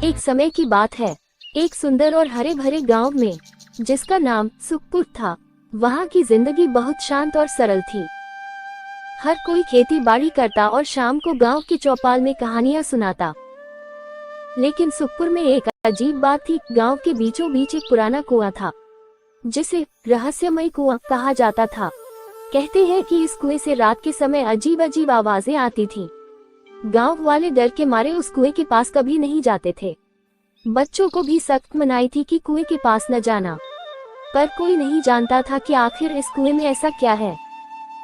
एक समय की बात है, एक सुंदर और हरे भरे गांव में, जिसका नाम सुखपुर था, वहां की जिंदगी बहुत शांत और सरल थी। हर कोई खेती बाड़ी करता और शाम को गांव के चौपाल में कहानियां सुनाता। लेकिन सुखपुर में एक अजीब बात थी। गांव के बीचों बीच एक पुराना कुआं था, जिसे रहस्यमय कुआं कहा जाता था। कहते हैं कि इस कुएं से रात के समय अजीब अजीब आवाजें आती थीं। गांव वाले डर के मारे उस कुएं के पास कभी नहीं जाते थे। बच्चों को भी सख्त मनाही थी कि कुएं के पास न जाना, पर कोई नहीं जानता था कि आखिर इस कुएं में ऐसा क्या है।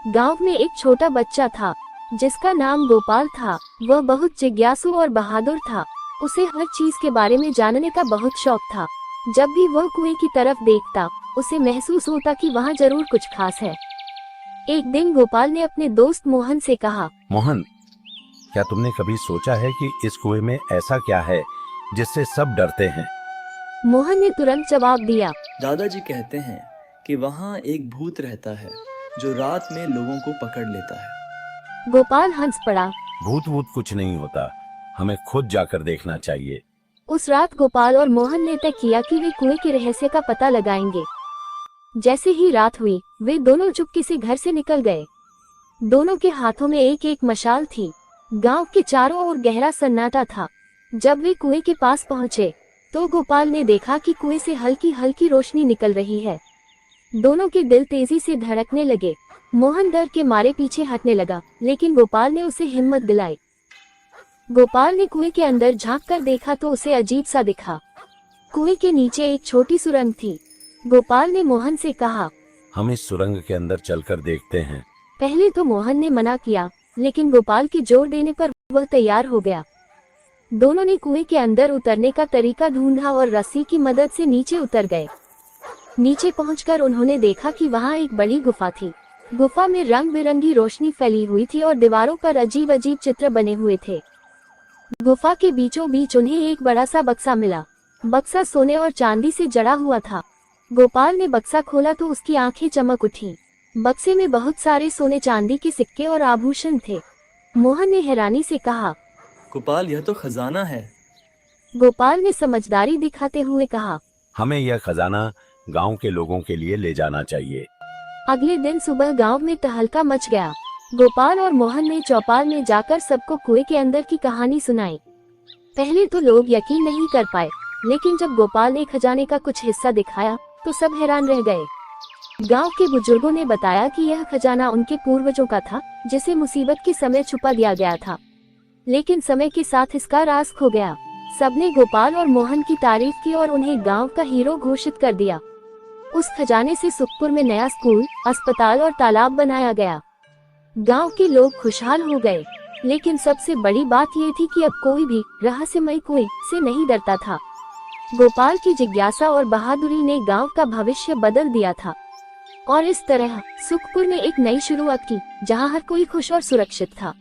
गांव में एक छोटा बच्चा था, जिसका नाम गोपाल था। वह बहुत जिज्ञासु और बहादुर था। उसे हर चीज के बारे में जानने का बहुत शौक था। जब भी वह कुएं की तरफ देखता, उसे महसूस होता कि वहां जरूर कुछ खास है। एक दिन गोपाल ने अपने दोस्त मोहन से कहा, मोहन, क्या तुमने कभी सोचा है कि इस कुएं में ऐसा क्या है जिससे सब डरते हैं? मोहन ने तुरंत जवाब दिया, दादाजी कहते हैं कि वहाँ एक भूत रहता है जो रात में लोगों को पकड़ लेता है। गोपाल हंस पड़ा। भूत वूत कुछ नहीं होता, हमें खुद जाकर देखना चाहिए। उस रात गोपाल और मोहन ने तय किया कि वे कुएं के रहस्य का पता लगाएंगे। जैसे ही रात हुई, वे दोनों चुपके से घर से निकल गए। दोनों के हाथों में एक एक मशाल थी। गांव के चारों ओर गहरा सन्नाटा था। जब वे कुएं के पास पहुंचे, तो गोपाल ने देखा कि कुएं से हल्की हल्की रोशनी निकल रही है। दोनों के दिल तेजी से धड़कने लगे। मोहन डर के मारे पीछे हटने लगा, लेकिन गोपाल ने उसे हिम्मत दिलाई। गोपाल ने कुएं के अंदर झांक कर देखा तो उसे अजीब सा दिखा। कुएं के नीचे एक छोटी सुरंग थी। गोपाल ने मोहन से कहा, हम इस सुरंग के अंदर चलकर देखते हैं। पहले तो मोहन ने मना किया, लेकिन गोपाल के जोर देने पर वह तैयार हो गया। दोनों ने कुएं के अंदर उतरने का तरीका ढूंढा और रस्सी की मदद से नीचे उतर गए। नीचे पहुंचकर उन्होंने देखा कि वहां एक बड़ी गुफा थी। गुफा में रंग बिरंगी रोशनी फैली हुई थी और दीवारों पर अजीब अजीब चित्र बने हुए थे। गुफा के बीचों बीच उन्हें एक बड़ा सा बक्सा मिला। बक्सा सोने और चांदी से जड़ा हुआ था। गोपाल ने बक्सा खोला तो उसकी आंखें चमक उठी। बक्से में बहुत सारे सोने चांदी के सिक्के और आभूषण थे। मोहन ने हैरानी से कहा, गोपाल, यह तो खजाना है। गोपाल ने समझदारी दिखाते हुए कहा, हमें यह खजाना गांव के लोगों के लिए ले जाना चाहिए। अगले दिन सुबह गांव में तहलका मच गया। गोपाल और मोहन ने चौपाल में जाकर सबको कुएं के अंदर की कहानी सुनाई। पहले तो लोग यकीन नहीं कर पाए, लेकिन जब गोपाल ने खजाने का कुछ हिस्सा दिखाया तो सब हैरान रह गए। गांव के बुजुर्गों ने बताया कि यह खजाना उनके पूर्वजों का था, जिसे मुसीबत के समय छुपा दिया गया था। लेकिन समय के साथ इसका राज खो गया। सबने गोपाल और मोहन की तारीफ की और उन्हें गांव का हीरो घोषित कर दिया। उस खजाने से सुखपुर में नया स्कूल, अस्पताल और तालाब बनाया गया। गांव के लोग खुशहाल हो गए। लेकिन सबसे बड़ी बात यह थी कि अब कोई भी रहस्यमय कुएं से नहीं डरता था। गोपाल की जिज्ञासा और बहादुरी ने गांव का भविष्य बदल दिया था। और इस तरह सुखपुर ने एक नई शुरुआत की, जहां हर कोई खुश और सुरक्षित था।